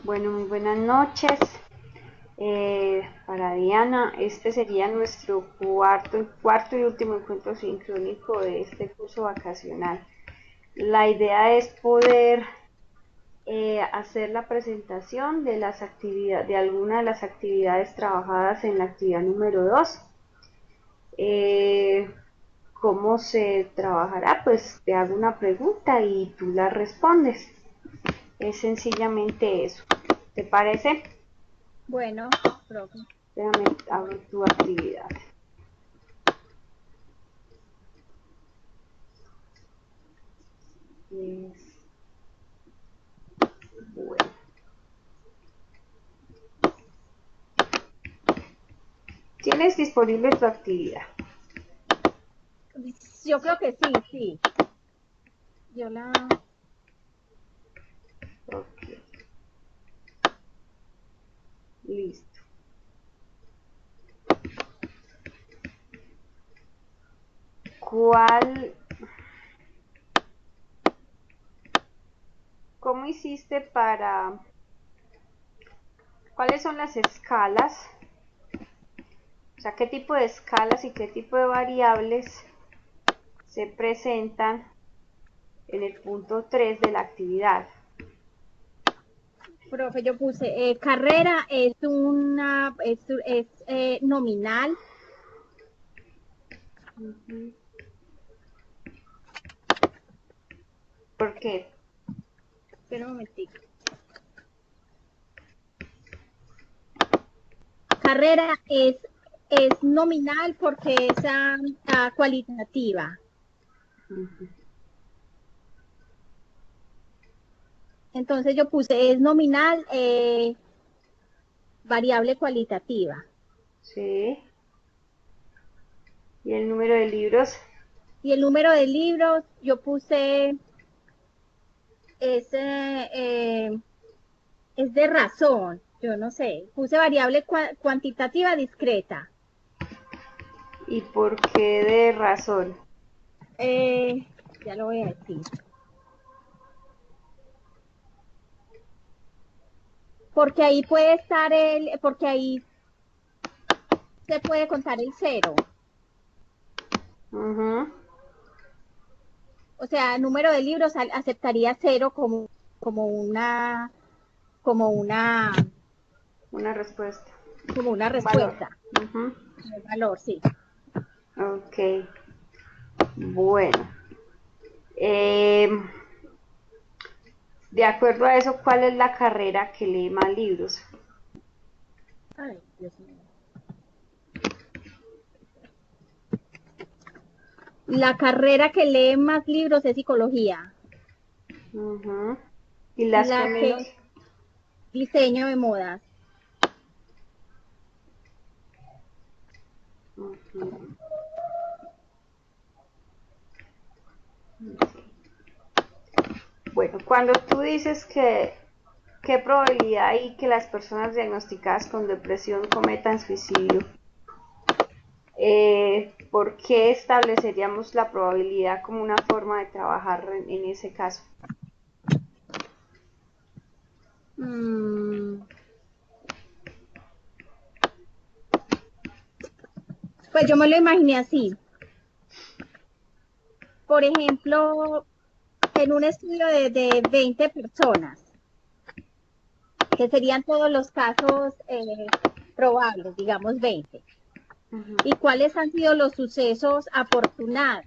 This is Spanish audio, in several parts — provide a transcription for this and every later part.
Bueno, muy buenas noches. Para Diana, este sería nuestro cuarto y último encuentro sincrónico de este curso vacacional. La idea es poder hacer la presentación de las actividades, de algunas de las actividades trabajadas en la actividad número 2. Eh, ¿Cómo se trabajará? Pues te hago una pregunta y tú la respondes. Es sencillamente eso. ¿Te parece? Bueno, profe. Déjame abrir tu actividad. Bueno. Tienes disponible tu actividad. Yo creo que sí, sí. Yo la... Ok, listo. ¿Cuál, cómo hiciste cuáles son las escalas? O sea, ¿qué tipo de escalas y qué tipo de variables se presentan en el punto 3 de la actividad? Profe, yo puse, carrera es nominal. ¿Por qué? Espera un momentico. Carrera es nominal porque es cualitativa. Entonces yo puse, es nominal, variable cualitativa. Sí. ¿Y el número de libros? Y el número de libros, yo puse, es, es de razón, yo no sé. Puse variable cuantitativa discreta. ¿Y por qué de razón? Eh, ya lo voy a decir. Porque ahí puede estar porque ahí se puede contar el cero. Ujú. O sea, el número de libros aceptaría cero como una, como una, Una respuesta. como una Un valor. respuesta. Ujú. El valor, sí. Ok. Bueno. Eh, de acuerdo a eso, ¿cuál es la carrera que lee más libros? Ay, Dios mío. La carrera que lee más libros es psicología. Ujú. ¿Y las que La menos? que diseño de modas. Ujú. Bueno, cuando tú dices que qué probabilidad hay que las personas diagnosticadas con depresión cometan suicidio, ¿por qué estableceríamos la probabilidad como una forma de trabajar en ese caso? Mm, pues yo me lo imaginé así. Por ejemplo, en un estudio de 20 personas, que serían todos los casos probables, digamos 20. ¿Y cuáles han sido los sucesos afortunados?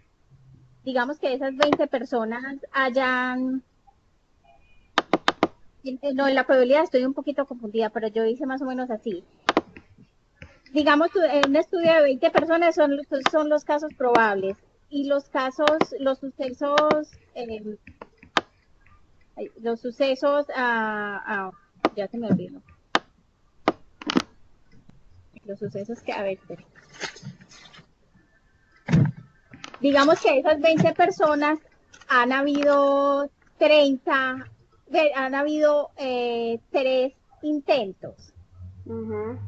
Digamos que esas 20 personas hayan, no, en la probabilidad estoy un poquito confundida, pero yo hice más o menos así. Digamos, en un estudio de 20 personas son los casos probables y los sucesos, ya se me olvidó, los sucesos que, a ver, espera. Digamos que esas 20 personas han habido 30, han habido 3 intentos Ujú.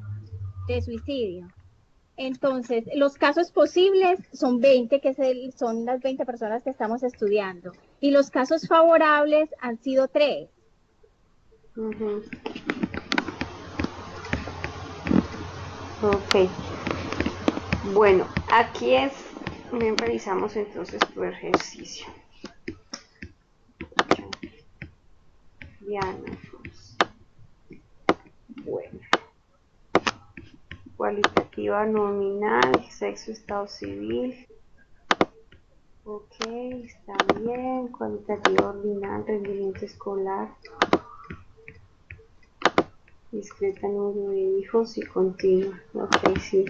de suicidio. Entonces, los casos posibles son 20, son las 20 personas que estamos estudiando. Y los casos favorables han sido 3. Ujú. Ok. Bueno, aquí es, bien, revisamos entonces tu ejercicio. Diana, pues, bueno, cualitativa nominal, sexo, estado civil. Ok, está bien. Cualitativa ordinal, rendimiento escolar, discreta número de hijos y continua. Ok, sí.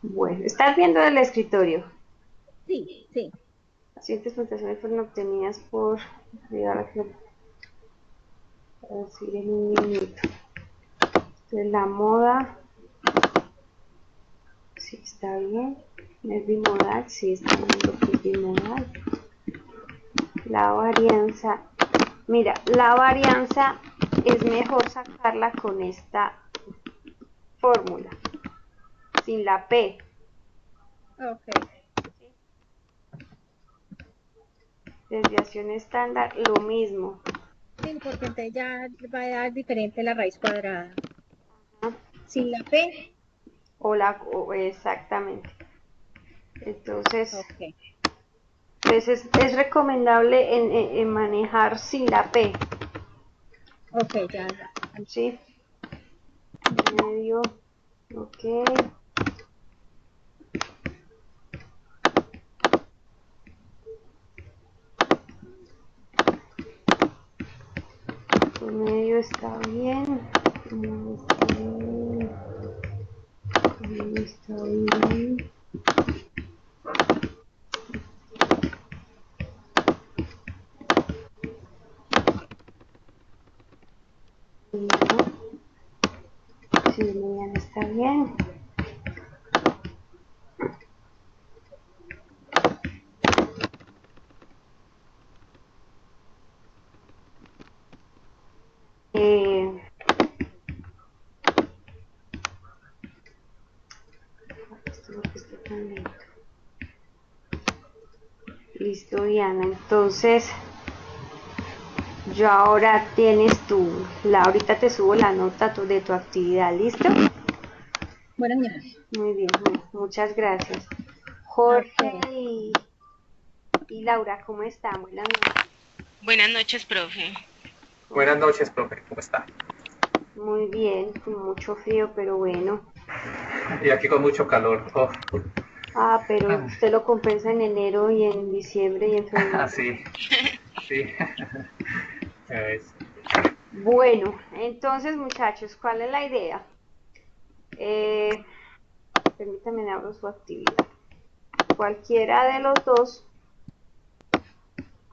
Bueno, ¿estás viendo el escritorio? Sí, sí. Las siguientes puntuaciones fueron obtenidas por ayudar a decir en un minuto. Entonces, la moda, sí está bien. Es bimodal, sí está viendo que es bimodal. La varianza, mira, la varianza es mejor sacarla con esta fórmula, sin la P. Ok. Desviación estándar, lo mismo. Sí, porque entonces ya va a dar diferente la raíz cuadrada. ¿No? Sin la P, Exactamente. Entonces, ok. pues es recomendable en manejar sin la P, Ok, ya, ya. ¿sí? Medio, ok. Medio está bien. Medio está bien. Mediano. Sí, mediano está bien. Eh, esto es lo que está tan lento. Listo, Diana. Entonces, yo ahora tienes ahorita te subo la nota de tu actividad, ¿listo? Bueno, señora. Muy bien, muchas gracias. A Jorge usted. y Laura, ¿cómo están? Buenas noches. Buenas noches, profe. Buenas noches, profe, ¿cómo está? Muy bien, con mucho frío, pero bueno. Y aquí con mucho calor. Oh. Ah, pero usted lo compensa en enero y en diciembre y en febrero. Sí, sí. Bueno, entonces muchachos, ¿cuál es la idea? Permítanme abro su actividad. Cualquiera de los dos,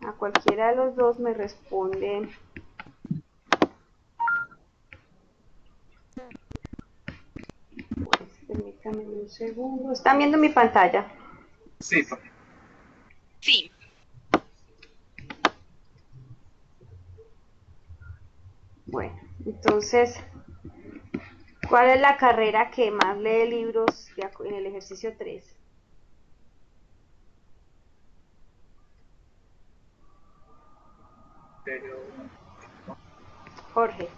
a cualquiera de los dos me responde. Pues, permítanme un segundo. ¿Están viendo mi pantalla? Sí, profe. Sí, Bueno, entonces, ¿cuál es la carrera que más lee libros en el ejercicio 3? Pero, Jorge.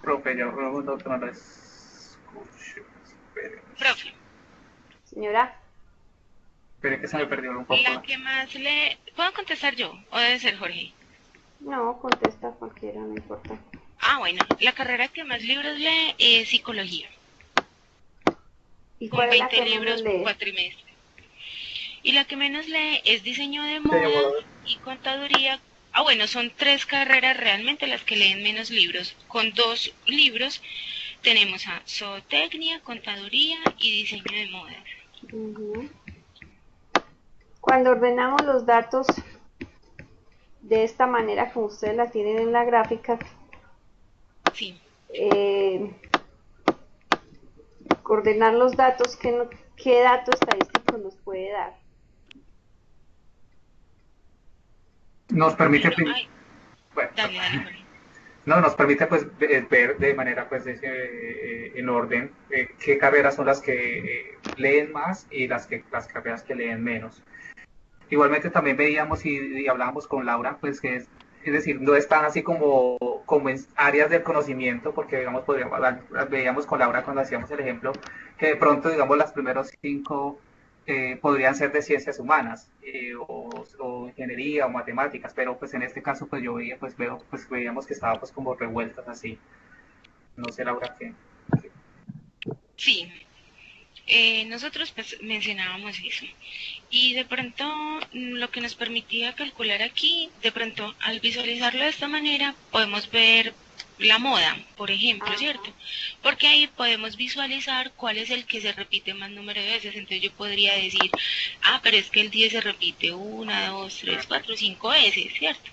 profe, yo no lo escucho. profe. Señora. Espere que se me perdió un La poco. que más le... ¿Puedo contestar yo o debe ser Jorge? No, contesta cualquiera, no importa. Ah, bueno. La carrera que más libros lee es psicología, ¿Y con cuál es la 20 que menos libros por lee? cuatrimestre. Y la que menos lee es diseño de Señor moda Morador. y contaduría. Ah, bueno, son tres carreras realmente las que leen menos libros. Con 2 libros tenemos a zootecnia, contaduría y diseño de moda. Uh-huh. Cuando ordenamos los datos de esta manera, como ustedes la tienen en la gráfica, Sí. ordenar los datos, ¿qué dato estadístico nos puede dar? Nos permite, Bueno, ay, bueno, dale, Jorge. no, nos permite pues ver de manera pues en orden qué carreras son las que leen más y las carreras que leen menos. igualmente también veíamos y hablábamos con Laura, pues que es decir, no están así como en áreas del conocimiento, porque digamos, veíamos con Laura cuando hacíamos el ejemplo, que de pronto, digamos, las primeros 5 podrían ser de ciencias humanas, o ingeniería o matemáticas, pero pues en este caso pues yo veía, pues veíamos que estaba pues como revueltas así. No sé, Laura, qué. Sí, nosotros pues mencionábamos eso. Y de pronto lo que nos permitía calcular aquí, de pronto al visualizarlo de esta manera, podemos ver la moda, por ejemplo, Ajá. ¿cierto? Porque ahí podemos visualizar cuál es el que se repite más número de veces. Entonces yo podría decir, ah, pero es que el 10 se repite 1, 2, 3, 4, 5 veces, ¿cierto?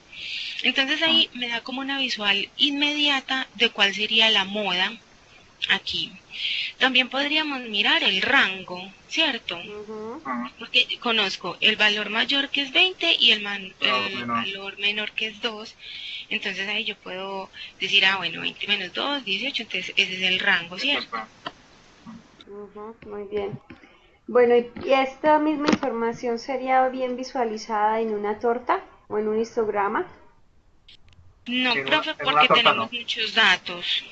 Entonces ahí me da como una visual inmediata de cuál sería la moda aquí. También podríamos mirar el rango, ¿cierto? Ujú. Porque conozco el valor mayor que es 20 y el Bueno, valor menor que es 2. Entonces ahí yo puedo decir, ah, bueno, 20 menos 2, 18. Entonces ese es el rango, ¿cierto? Ujú, muy bien. Bueno, y esta misma información sería bien visualizada en una torta o en un histograma. No, profe, en una porque torta tenemos no. muchos datos.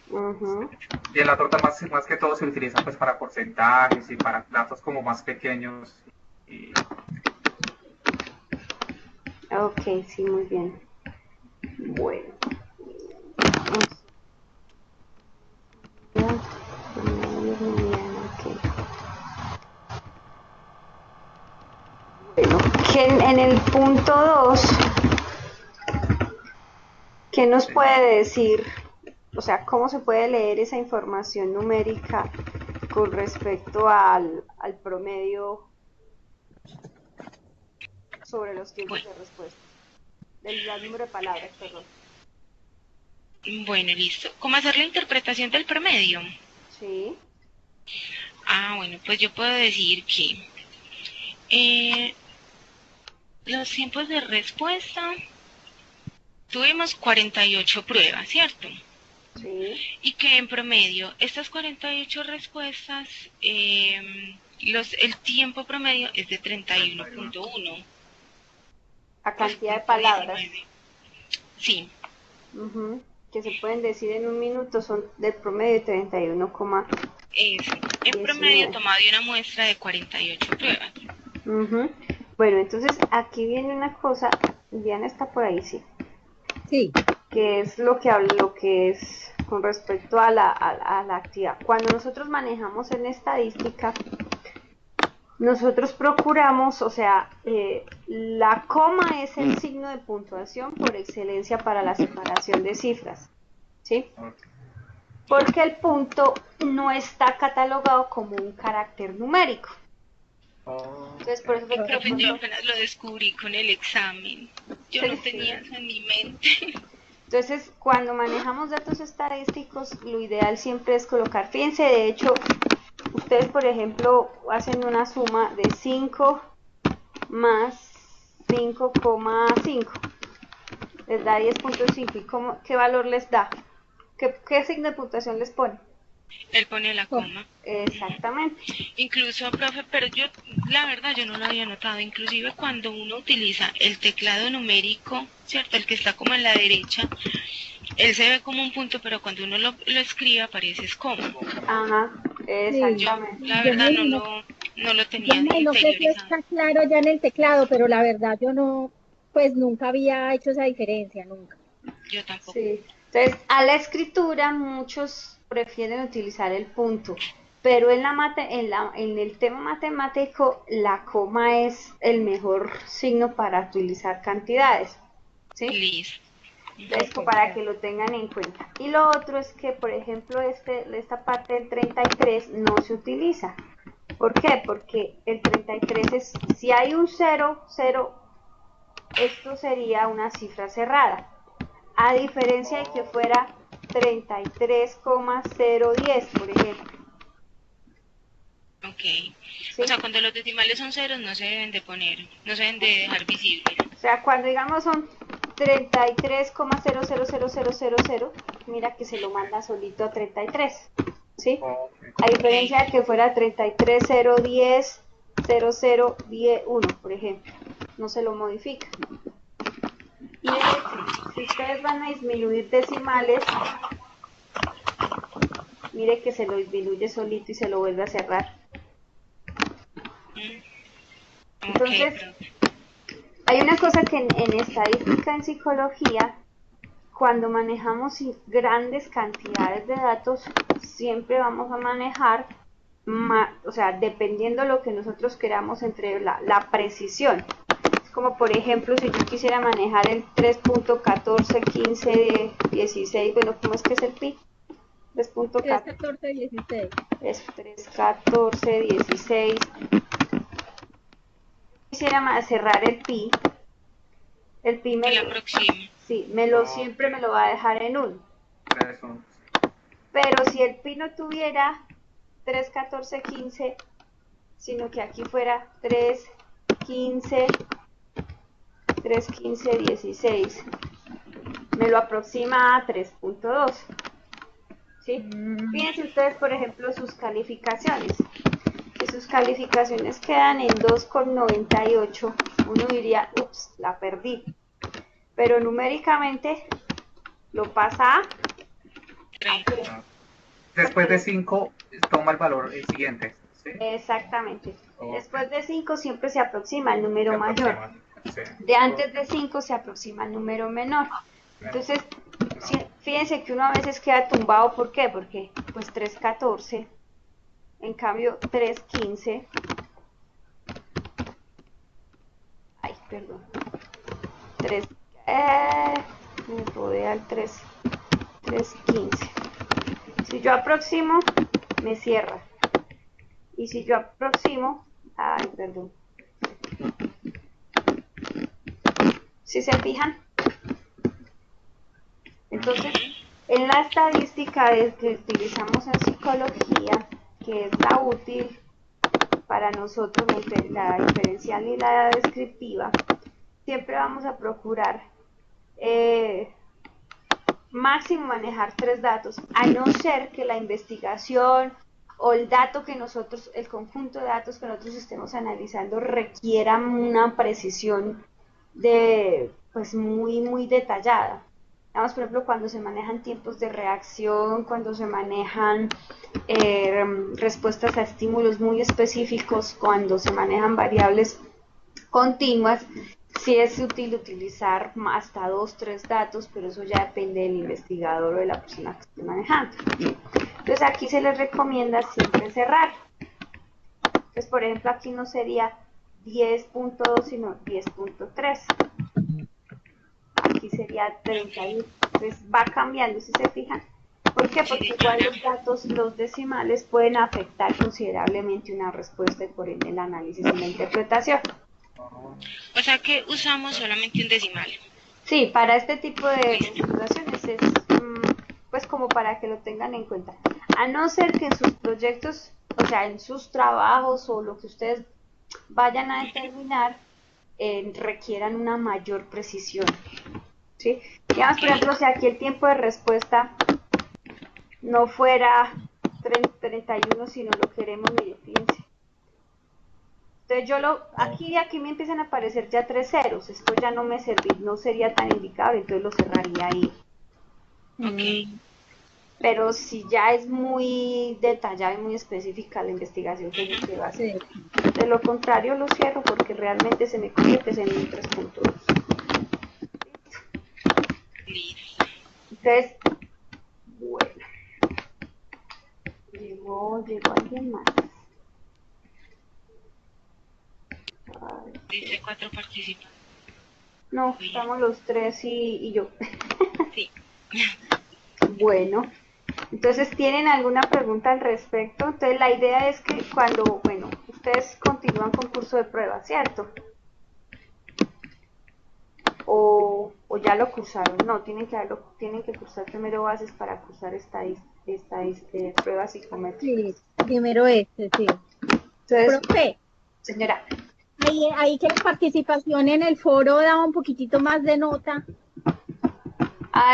Ujú. Y en la torta más que todo se utiliza pues para porcentajes y para datos como más pequeños. Y, Ok, sí, muy bien. Bueno. Bueno, que en el punto 2, ¿qué nos puede decir? O sea, ¿cómo se puede leer esa información numérica con respecto al promedio sobre los tiempos Bueno, de respuesta? Del número de palabras, perdón. bueno, listo. ¿Cómo hacer la interpretación del promedio? Sí. Ah, bueno, pues yo puedo decir que eh, los tiempos de respuesta tuvimos 48 pruebas, ¿cierto? Sí. Y que en promedio estas 48 respuestas, el tiempo promedio es de 31. 31.1, A pues cantidad de punto palabras. 19. Sí, Ujú, que se pueden decir en un minuto son del promedio de 31,19. eso. En promedio tomado de una muestra de 48 pruebas. Ujú. Bueno, entonces aquí viene una cosa, Diana está por ahí, sí, Sí, que es lo que es con respecto a la actividad. Cuando nosotros manejamos en estadística, nosotros procuramos, o sea, la coma es el signo de puntuación por excelencia para la separación de cifras, ¿sí? Porque el punto no está catalogado como un carácter numérico. Entonces, por eso fue que Profe, yo nosotros... apenas lo descubrí con el examen. Yo no tenía eso en mi mente. Entonces, cuando manejamos datos estadísticos, lo ideal siempre es colocar, fíjense, de hecho, ustedes, por ejemplo, hacen una suma de 5 más 5,5, les da 10,5. ¿Y qué valor les da? ¿Qué signo de puntuación les pone? Él pone la coma. Exactamente. Incluso, profe, pero yo, la verdad, yo no lo había notado. Inclusive cuando uno utiliza el teclado numérico, ¿cierto? El que está como en la derecha, él se ve como un punto, pero cuando uno lo escribe aparece es coma. Ajá, sí. Yo, exactamente. la Yo verdad, me imagino, no lo yo tenía me imagino que eso interiorizado. está claro ya en el teclado, pero la verdad yo no, pues nunca había hecho esa diferencia, nunca. Yo tampoco. Sí. Entonces, a la escritura muchos prefieren utilizar el punto, pero en el tema matemático la coma es el mejor signo para utilizar cantidades, ¿sí? Listo. Entonces, Ok, para ya. que lo tengan en cuenta. Y lo otro es que, por ejemplo, esta parte del 33 no se utiliza. ¿Por qué? Porque el 33 es, si hay un 0, 0, esto sería una cifra cerrada. A diferencia de que fuera 33,010, por ejemplo. Ok. ¿Sí? O sea, cuando los decimales son ceros no se deben de poner, no se deben de dejar visibles. O sea, cuando digamos son 33,000000, mira que se lo manda solito a 33. ¿Sí? A diferencia de que fuera 33,010, 0010-1, por ejemplo. No se lo modifica. Y si ustedes van a disminuir decimales, mire que se lo disminuye solito y se lo vuelve a cerrar. Entonces, hay una cosa que en estadística, en psicología, cuando manejamos grandes cantidades de datos, siempre vamos a manejar, o sea, dependiendo lo que nosotros queramos entre la precisión. Es como, por ejemplo, si yo quisiera manejar el 3.141516, bueno, ¿cómo es que es el pi? 3.1416. Es 3.1416. Quisiera cerrar el pi me lo aproxima. Sí, siempre me lo va a dejar en 1. Pero si el pi no tuviera 3.1415, sino que aquí fuera 3.1516, me lo aproxima a 3.2. ¿Sí? Fíjense ustedes, por ejemplo, sus calificaciones. Si sus calificaciones quedan en 2,98, uno diría, ups, la perdí. Pero numéricamente lo pasa a 3. Después de 5 toma el valor siguiente. ¿Sí? Exactamente. Después de 5 siempre se aproxima el número mayor. Sí. De antes de 5 se aproxima el número menor. Entonces, fíjense que uno a veces queda tumbado. ¿Por qué? Porque pues 3.14, en cambio 3.15, ay, perdón, 3, me rodea el 3.15. Si yo aproximo, me cierra. Y si yo aproximo, ay, perdón. ¿Sí se fijan? Entonces, en la estadística que utilizamos en psicología, que es la útil para nosotros, la diferencial y la descriptiva, siempre vamos a procurar máximo manejar 3 datos, a no ser que la investigación o el dato que nosotros, el conjunto de datos que nosotros estemos analizando requiera una precisión pues muy detallada. Vamos, por ejemplo, cuando se manejan tiempos de reacción, cuando se manejan respuestas a estímulos muy específicos, cuando se manejan variables continuas, sí es útil utilizar hasta 2-3 datos, pero eso ya depende del investigador o de la persona que esté manejando. Entonces aquí se les recomienda siempre cerrar. Entonces, por ejemplo, aquí no sería 10.2, sino 10.3. Aquí sería 31. Entonces va cambiando, si se fijan. ¿Por qué? Porque igual los datos, los decimales, pueden afectar considerablemente una respuesta y por ende el análisis y la interpretación. O sea que usamos solamente un decimal. Sí, para este tipo de situaciones es pues como para que lo tengan en cuenta. A no ser que en sus proyectos, o sea, en sus trabajos o lo que ustedes vayan a determinar, requieran una mayor precisión. ¿Sí? Digamos, por ejemplo, si aquí el tiempo de respuesta no fuera 31, sino lo queremos, mire, fíjense. Entonces aquí me empiezan a aparecer ya 3 ceros, esto ya no me no sería tan indicable, entonces lo cerraría ahí. Okay. Pero si ya es muy detallada y muy específica la investigación que yo quiero hacer, de lo contrario lo cierro porque realmente se me convierte en un 3.2. Entonces, bueno, llegó alguien más. Dice 4 participantes. No, estamos los 3 y yo. Sí. Bueno, entonces, ¿tienen alguna pregunta al respecto? Entonces, la idea es que cuando, bueno, ustedes continúan con curso de prueba, ¿cierto? O ya lo cursaron. No, tienen que cursar primero bases para cursar esta pruebas psicométricas. Sí, primero sí. Entonces, profe, señora. Ahí que la participación en el foro da un poquitito más de nota.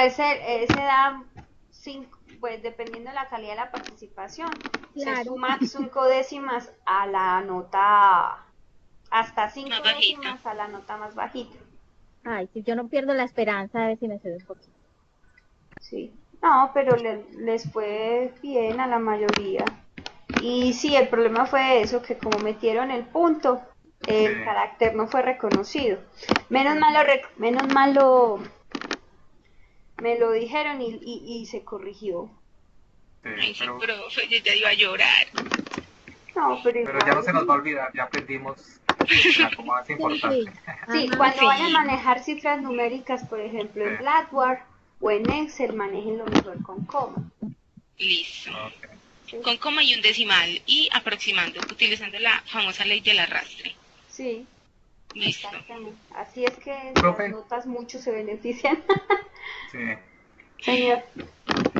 Ese da 5, pues dependiendo de la calidad de la participación, claro. Se suma 5 décimas a la nota hasta 5 Más bajita. décimas a la nota más bajita. Ay, si yo no pierdo la esperanza, a ver si me sube un poquito. Sí. No, pero les fue bien a la mayoría. Y sí, el problema fue eso, que como metieron el punto, el Sí. carácter no fue reconocido. Menos mal me lo dijeron y se corrigió. Sí, Ay, sí, pero, profe, yo ya iba a llorar. No, pero pero ya no igual. se nos va a olvidar, ya aprendimos la coma más Sí, importante. sí. Sí, Ajá. cuando vayan a Sí, manejar cifras numéricas, por ejemplo, en Sí, Blackboard o en Excel, manejenlo mejor con coma. listo. ok. Sí, Con coma y un decimal y aproximando, utilizando la famosa ley del arrastre. sí, Listo. exactamente. Así es que las Profe, notas mucho se benefician. sí. Señor.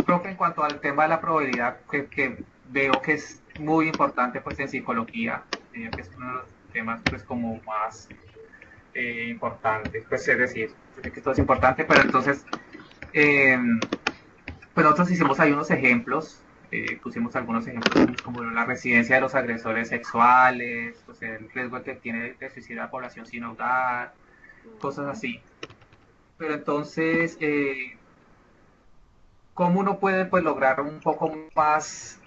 Profe, en cuanto al tema de la probabilidad, que veo que es muy importante pues en psicología, que es uno de los temas pues como más importantes, pues es decir, yo sé que esto es importante, pero entonces, eh, pues nosotros hicimos ahí unos ejemplos, pusimos algunos ejemplos como la residencia de los agresores sexuales, pues el riesgo que tiene de suicidar a población sin hogar, cosas así. Pero entonces, ¿cómo uno puede pues lograr un poco más,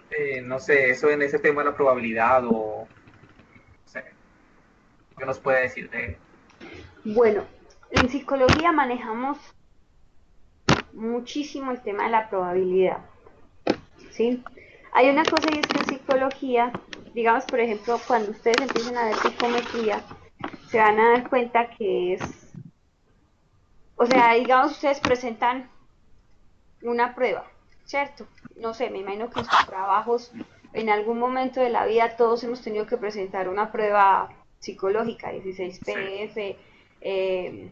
no sé, eso en ese tema de la probabilidad o, no sé, qué nos puede decir de... Bueno, en psicología manejamos muchísimo el tema de la probabilidad, ¿sí? Hay una cosa y es que en psicología, digamos por ejemplo, cuando ustedes empiecen a ver psicometría, se van a dar cuenta que es, o sea, digamos ustedes presentan una prueba, ¿cierto? No sé, me imagino que en sus trabajos, en algún momento de la vida, todos hemos tenido que presentar una prueba psicológica, Sí, 16PF, Sí,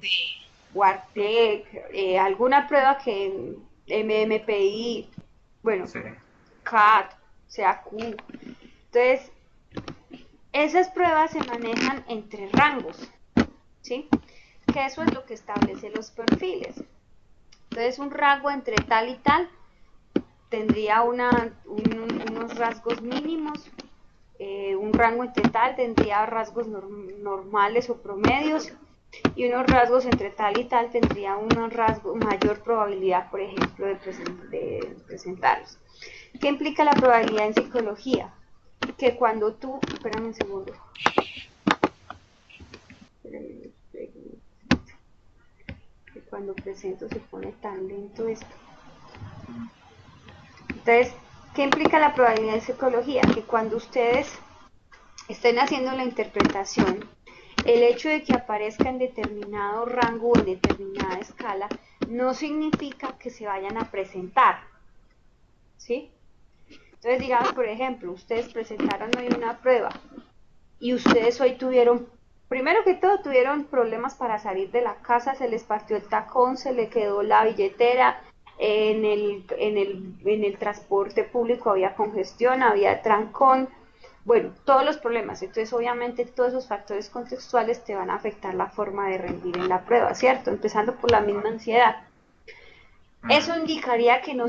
WARTEC, alguna prueba que MMPI, bueno, sí, CAT, CAQ. Entonces, esas pruebas se manejan entre rangos, ¿sí? Que eso es lo que establece los perfiles. Entonces, un rango entre tal y tal tendría unos rasgos mínimos, un rango entre tal tendría rasgos normales o promedios, y unos rasgos entre tal y tal tendría una mayor probabilidad, por ejemplo, de presentarlos. ¿Qué implica la probabilidad en psicología? Que cuando tú, espérame un segundo, que cuando presento se pone tan lento esto. Entonces, ¿qué implica la probabilidad en psicología? Que cuando ustedes estén haciendo la interpretación, el hecho de que aparezca en determinado rango o en determinada escala no significa que se vayan a presentar, ¿sí? Entonces, digamos, por ejemplo, ustedes presentaron hoy una prueba y ustedes hoy tuvieron, primero que todo, tuvieron problemas para salir de la casa, se les partió el tacón, se le quedó la billetera, en el transporte público había congestión, había trancón, bueno, todos los problemas. Entonces, obviamente, todos esos factores contextuales te van a afectar la forma de rendir en la prueba, ¿cierto? Empezando por la misma ansiedad. Eso indicaría que no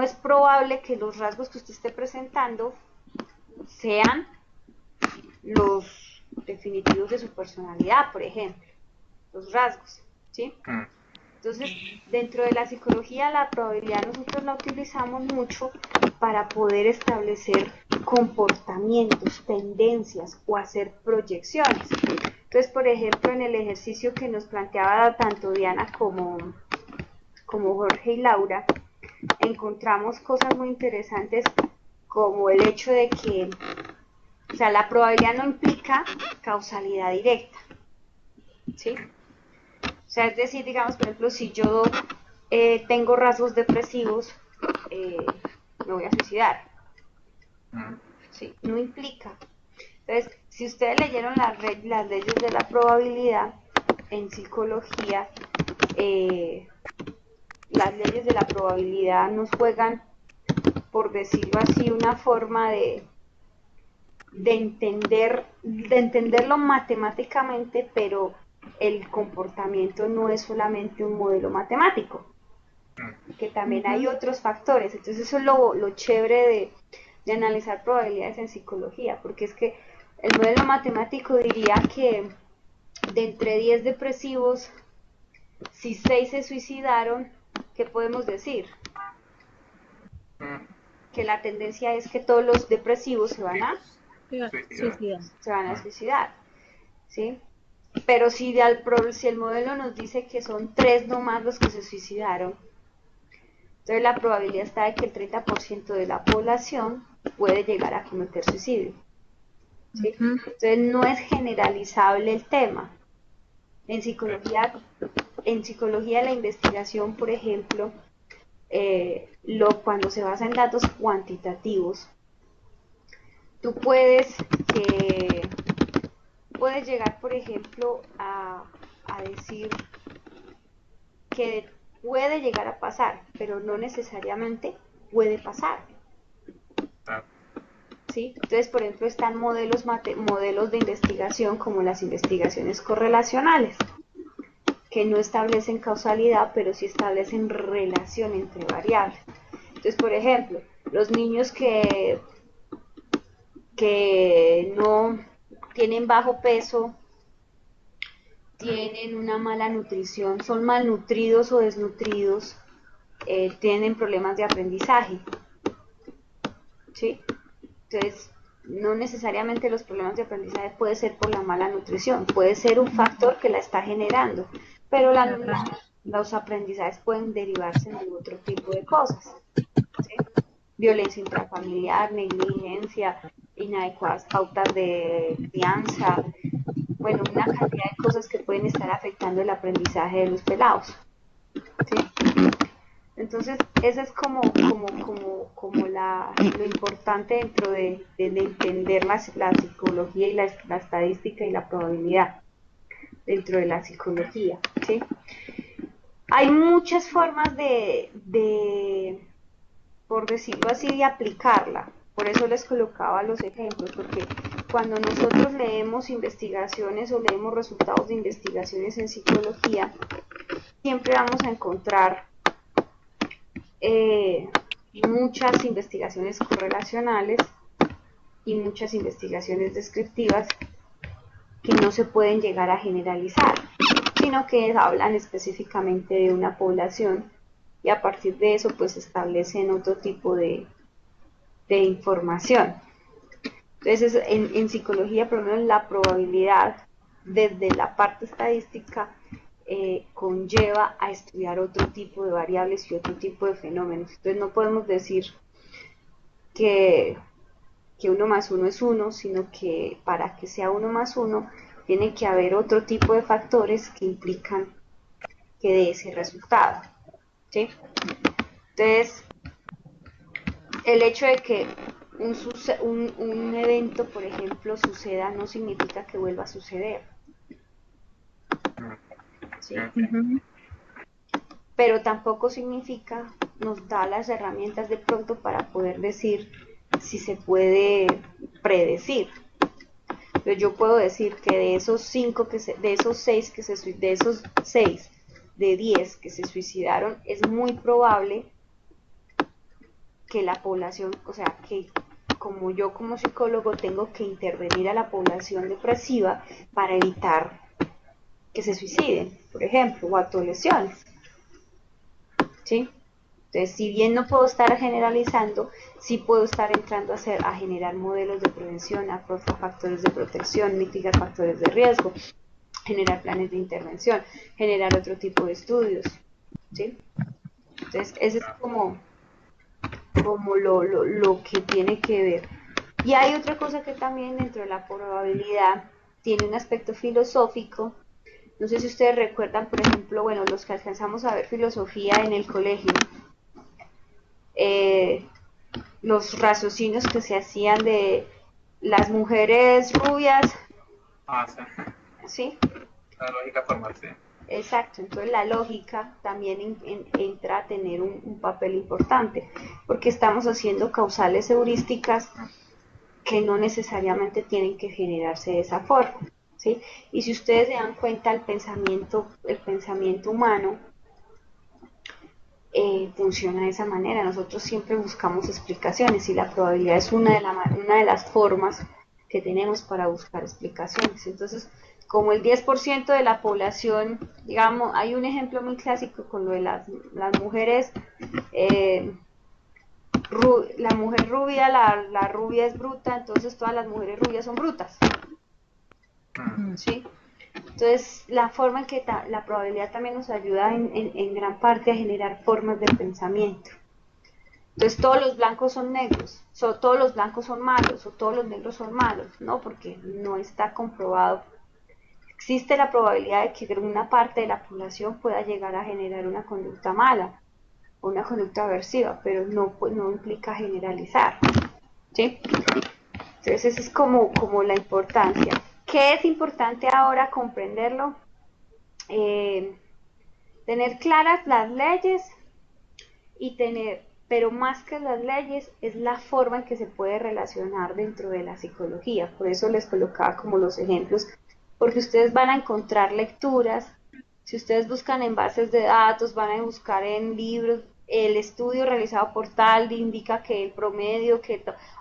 es probable que los rasgos que usted esté presentando sean los definitivos de su personalidad, por ejemplo, los rasgos, ¿sí? Entonces, dentro de la psicología, la probabilidad nosotros la utilizamos mucho para poder establecer comportamientos, tendencias o hacer proyecciones. Entonces, por ejemplo, en el ejercicio que nos planteaba tanto Diana como Jorge y Laura, encontramos cosas muy interesantes como el hecho de que, o sea, la probabilidad no implica causalidad directa, ¿sí? O sea, es decir, digamos, por ejemplo, si yo tengo rasgos depresivos, me voy a suicidar, ¿sí? No implica. Entonces, si ustedes leyeron las leyes de la probabilidad en psicología, las leyes de la probabilidad nos juegan, por decirlo así, una forma de entenderlo matemáticamente, pero el comportamiento no es solamente un modelo matemático, que también hay otros factores. Entonces eso es lo chévere de analizar probabilidades en psicología, porque es que El modelo matemático diría que de entre 10 depresivos, si 6 se suicidaron, ¿qué podemos decir? Que la tendencia es que todos los depresivos se van a suicidar, ¿sí? Pero si el modelo nos dice que son 3 nomás los que se suicidaron, entonces la probabilidad está de que el 30% de la población puede llegar a cometer suicidio, ¿sí? Entonces no es generalizable el tema. En psicología la investigación, por ejemplo, cuando se basa en datos cuantitativos, tú puedes llegar, por ejemplo, a decir que puede llegar a pasar, pero no necesariamente puede pasar. ¿Sí? Entonces, por ejemplo, están modelos de investigación como las investigaciones correlacionales, que no establecen causalidad, pero sí establecen relación entre variables. Entonces, por ejemplo, los niños que no tienen bajo peso, tienen una mala nutrición, son malnutridos o desnutridos, tienen problemas de aprendizaje, ¿sí? Entonces, no necesariamente los problemas de aprendizaje puede ser por la mala nutrición, puede ser un factor que la está generando, pero los aprendizajes pueden derivarse de otro tipo de cosas, ¿sí? Violencia intrafamiliar, negligencia, inadecuadas pautas de crianza, bueno, una cantidad de cosas que pueden estar afectando el aprendizaje de los pelados, ¿sí? Entonces, eso es como lo importante dentro de entender la psicología y la estadística y la probabilidad dentro de la psicología, ¿sí? Hay muchas formas por decirlo así, de aplicarla. Por eso les colocaba los ejemplos, porque cuando nosotros leemos investigaciones o leemos resultados de investigaciones en psicología, siempre vamos a encontrar muchas investigaciones correlacionales y muchas investigaciones descriptivas que no se pueden llegar a generalizar, sino que hablan específicamente de una población y a partir de eso pues establecen otro tipo de información. Entonces en psicología por lo menos la probabilidad desde la parte estadística conlleva a estudiar otro tipo de variables y otro tipo de fenómenos. Entonces no podemos decir que 1 más 1 es 1, sino que para que sea 1 más 1 tiene que haber otro tipo de factores que implican que dé ese resultado, ¿sí? Entonces, el hecho de que un evento, por ejemplo, suceda no significa que vuelva a suceder, ¿sí? Pero tampoco significa, nos da las herramientas de pronto para poder decir si se puede predecir. Pero yo puedo decir que de esos 6 de 10 que se suicidaron, es muy probable que la población, o sea, que como yo como psicólogo tengo que intervenir a la población depresiva para evitar que se suiciden, por ejemplo, o autolesiones, ¿sí? Entonces, si bien no puedo estar generalizando, sí puedo estar entrando a generar modelos de prevención, a factores de protección, mitigar factores de riesgo, generar planes de intervención, generar otro tipo de estudios, ¿sí? Entonces, ese es como lo que tiene que ver. Y hay otra cosa que también dentro de la probabilidad tiene un aspecto filosófico. No sé si ustedes recuerdan, por ejemplo, bueno, los que alcanzamos a ver filosofía en el colegio, los raciocinios que se hacían de las mujeres rubias. Sí. ¿Sí? La lógica formal, sí. Exacto, entonces la lógica también entra a tener un papel importante, porque estamos haciendo causales heurísticas que no necesariamente tienen que generarse de esa forma, ¿sí? Y si ustedes se dan cuenta, el pensamiento humano funciona de esa manera. Nosotros siempre buscamos explicaciones y la probabilidad es una de las formas que tenemos para buscar explicaciones. Entonces, como el 10% de la población, digamos, hay un ejemplo muy clásico con lo de las mujeres, la mujer rubia, la rubia es bruta, entonces todas las mujeres rubias son brutas, ¿sí? Entonces, la forma en que la probabilidad también nos ayuda en gran parte a generar formas de pensamiento. Entonces, todos los blancos son negros, todos los blancos son malos, o todos los negros son malos, ¿no? Porque no está comprobado. Existe la probabilidad de que una parte de la población pueda llegar a generar una conducta mala o una conducta aversiva, pero no implica generalizar, ¿sí? Entonces, esa es como la importancia. ¿Qué es importante ahora comprenderlo? Tener claras las leyes y pero más que las leyes, es la forma en que se puede relacionar dentro de la psicología. Por eso les colocaba como los ejemplos, porque ustedes van a encontrar lecturas, si ustedes buscan en bases de datos, van a buscar en libros, el estudio realizado por tal indica que el promedio,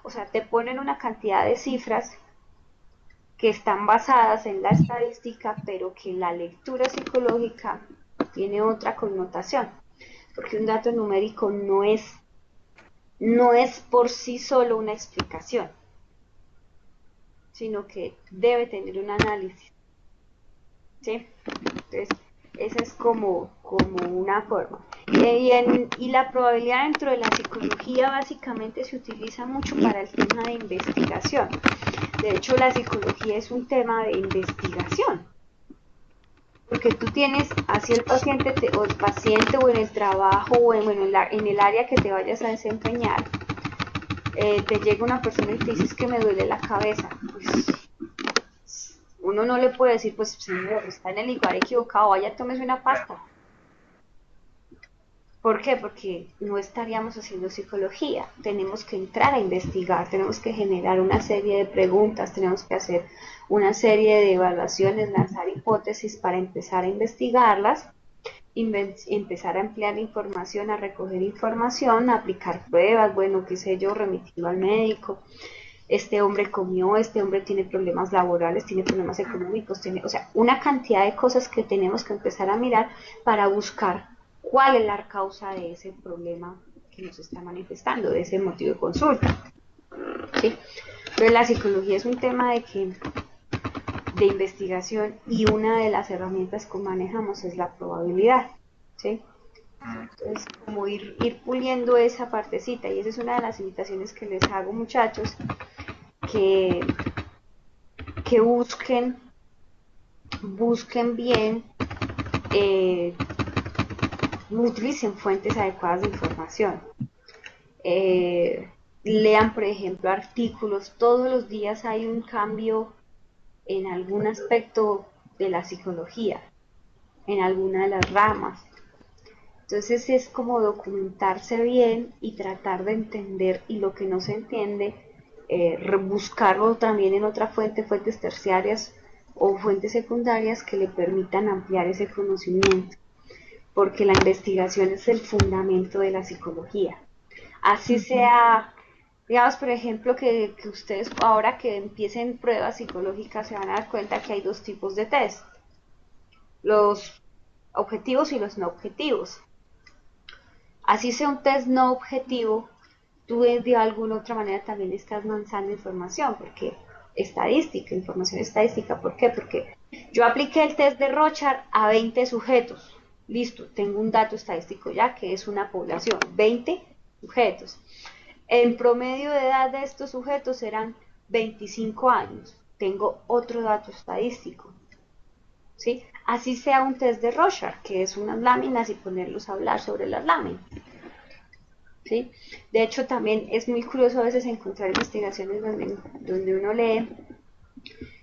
o sea, te ponen una cantidad de cifras que están basadas en la estadística, pero que la lectura psicológica tiene otra connotación, porque un dato numérico no es por sí solo una explicación, sino que debe tener un análisis, ¿sí? Entonces, esa es como una forma. Y la probabilidad dentro de la psicología básicamente se utiliza mucho para el tema de investigación. De hecho, la psicología es un tema de investigación, porque tú tienes así el paciente o en el trabajo o en el área que te vayas a desempeñar, te llega una persona y te dice que me duele la cabeza. Pues uno no le puede decir, pues señor, está en el lugar equivocado, vaya, tómese una pasta. ¿Por qué? Porque no estaríamos haciendo psicología, tenemos que entrar a investigar, tenemos que generar una serie de preguntas, tenemos que hacer una serie de evaluaciones, lanzar hipótesis para empezar a investigarlas, empezar a ampliar información, a recoger información, a aplicar pruebas, bueno, qué sé yo, remitirlo al médico. Este hombre comió, este hombre tiene problemas laborales, tiene problemas económicos, o sea, una cantidad de cosas que tenemos que empezar a mirar para buscar cuál es la causa de ese problema que nos está manifestando, de ese motivo de consulta, ¿sí? Pero la psicología es un tema de investigación y una de las herramientas que manejamos es la probabilidad, ¿sí? Entonces, como ir puliendo esa partecita, y esa es una de las invitaciones que les hago, muchachos, que busquen bien, utilicen fuentes adecuadas de información. Lean, por ejemplo, artículos. Todos los días hay un cambio en algún aspecto de la psicología, en alguna de las ramas. Entonces es como documentarse bien y tratar de entender, y lo que no se entiende, rebuscarlo también en otra fuentes terciarias o fuentes secundarias que le permitan ampliar ese conocimiento, porque la investigación es el fundamento de la psicología. Así sea, digamos, por ejemplo, que ustedes ahora que empiecen pruebas psicológicas se van a dar cuenta que hay dos tipos de test, los objetivos y los no objetivos. Así sea un test no objetivo, tú de alguna otra manera también estás lanzando información, porque información estadística. ¿Por qué? Porque yo apliqué el test de Rorschach a 20 sujetos. Listo, tengo un dato estadístico ya que es una población, 20 sujetos. El promedio de edad de estos sujetos eran 25 años. Tengo otro dato estadístico, ¿sí? Así sea un test de Rorschach, que es unas láminas y ponerlos a hablar sobre las láminas, ¿sí? De hecho, también es muy curioso a veces encontrar investigaciones donde uno lee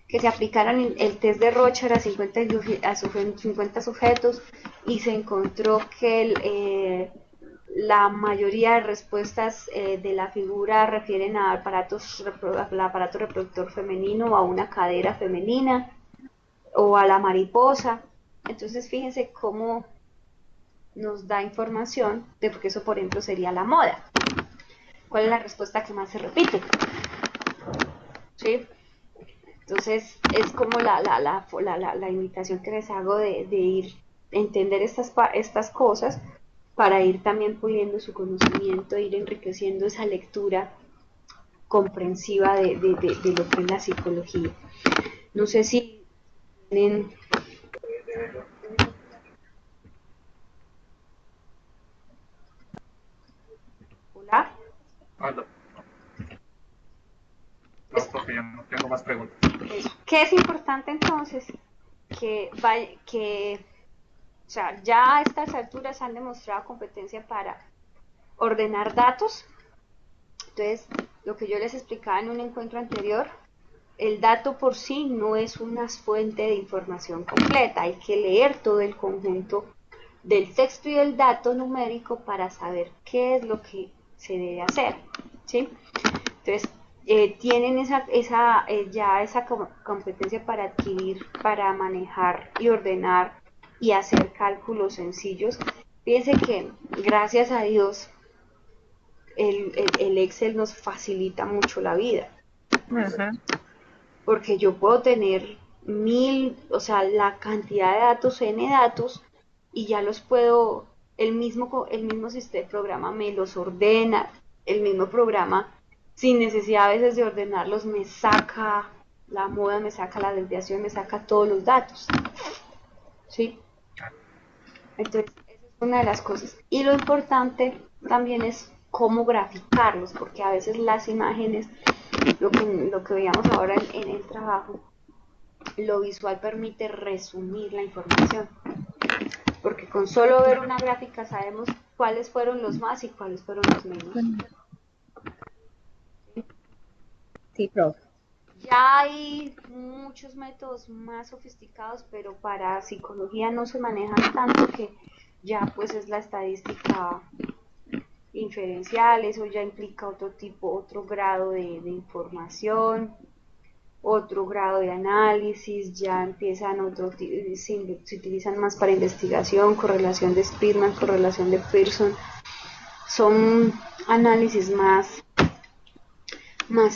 que se aplicaran el test de Rorschach a 50 sujetos y se encontró que la mayoría de respuestas de la figura refieren al aparato reproductor femenino o a una cadera femenina o a la mariposa. Entonces fíjense cómo nos da información de porque eso, por ejemplo, sería la moda. ¿Cuál es la respuesta que más se repite? ¿Sí? Entonces es como la invitación que les hago de ir a entender estas cosas para ir también puliendo su conocimiento, ir enriqueciendo esa lectura comprensiva de lo que es la psicología. No sé si tienen... Hola. Aló. No, porque yo no tengo más preguntas. ¿Qué es importante entonces? O sea, ya a estas alturas han demostrado competencia para ordenar datos. Entonces, lo que yo les explicaba en un encuentro anterior, el dato por sí no es una fuente de información completa, hay que leer todo el conjunto del texto y del dato numérico para saber qué es lo que se debe hacer, ¿sí? Entonces, tienen ya esa competencia para adquirir, para manejar y ordenar y hacer cálculos sencillos. Fíjense que, gracias a Dios, el Excel nos facilita mucho la vida. Ajá. Porque yo puedo tener 1000, o sea, la cantidad de datos, n datos, y ya los puedo, el mismo sistema de programa me los ordena, el mismo programa, sin necesidad a veces de ordenarlos, me saca la moda, me saca la desviación, me saca todos los datos, ¿sí? Entonces, esa es una de las cosas. Y lo importante también es cómo graficarlos, porque a veces las imágenes, lo que veíamos ahora en el trabajo, lo visual permite resumir la información, porque con solo ver una gráfica sabemos cuáles fueron los más y cuáles fueron los menos. Sí, profe. Ya hay muchos métodos más sofisticados, pero para psicología no se manejan tanto, que ya pues es la estadística inferencial, eso ya implica otro tipo, otro grado de información, otro grado de análisis, ya empiezan se utilizan más para investigación, correlación de Spearman, correlación de Pearson, son análisis más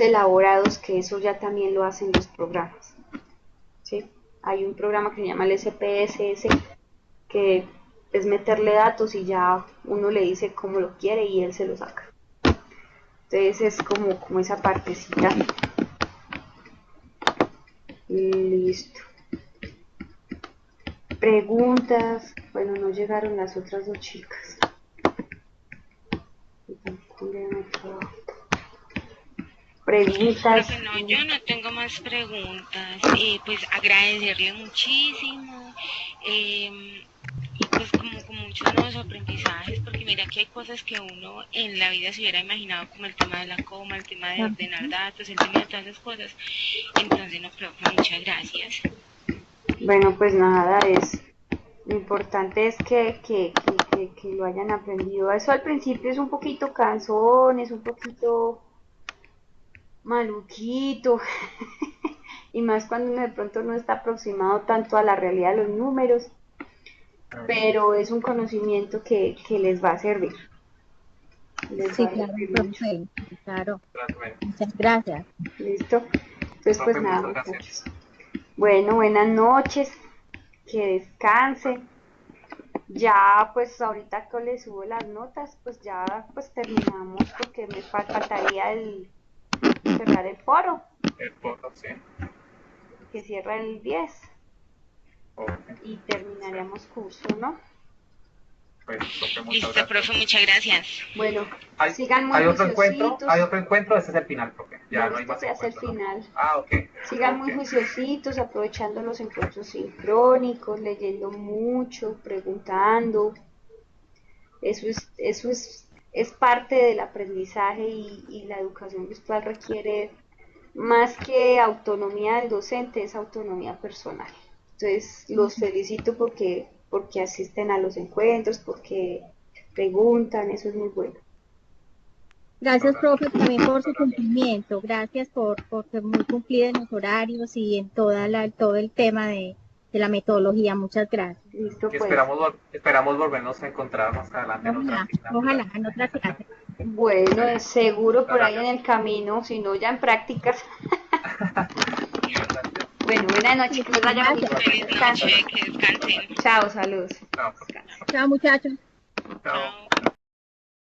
elaborados, que eso ya también lo hacen los programas, ¿sí? Hay un programa que se llama el SPSS, que es meterle datos y ya uno le dice cómo lo quiere y él se lo saca. Entonces es como esa partecita. Listo. Preguntas. Bueno, no llegaron las otras dos chicas. Preguntas. Profe, no, yo no tengo más preguntas. Pues agradecerle muchísimo. Y pues como con muchos nuevos aprendizajes, porque mira que hay cosas que uno en la vida se hubiera imaginado, como el tema de la coma, el tema de ordenar datos, el tema de todas esas cosas. Entonces, no, profe, muchas gracias. Bueno, pues nada, lo importante es que lo hayan aprendido. Eso al principio es un poquito cansón, es un poquito maluquito, y más cuando uno de pronto no está aproximado tanto a la realidad de los números, pero es un conocimiento que les va a servir. Sí, claro, profe. Claro. Gracias. Muchas gracias. ¿Listo? Entonces, pues Profe, nada, muchas gracias. muchachos. Bueno, buenas noches, que descansen. Ya, pues ahorita que les subo las notas, pues ya pues terminamos, porque me faltaría cerrar el foro, El foto, sí. que cierra el 10, Ok. y terminaríamos curso, ¿no? Pues, profe, muchas Listo, gracias. profe, muchas gracias. Bueno, ¿Hay, sigan muy hay otro encuentro? juiciositos. ¿Hay otro encuentro? Ese es el final, profe. Ya No, no hay este más se hace el encuentros, ¿no? final. Ah, ok. Sigan muy Ok. juiciositos, aprovechando los encuentros sincrónicos, leyendo mucho, preguntando. Eso es parte del aprendizaje, y la educación virtual requiere más que autonomía del docente, es autonomía personal. Entonces, los felicito porque asisten a los encuentros, porque preguntan, eso es muy bueno. Gracias, Muchas profe, gracias. también por su Muchas gracias. cumplimiento. Gracias por ser muy cumplida en los horarios y en todo el tema de la metodología. Muchas gracias. Listo, Y pues. esperamos volvernos a encontrar más adelante en otra Ojalá, asignatura. ojalá, en otra clase. Bueno, es seguro Muchas por ahí en gracias. el camino, si no ya en prácticas. Muchas gracias. Buenas noches, que les vaya bonito. Feliz Descansen. noche, que descansen. Chao, saludos. Chao. Chao, muchachos. Chao.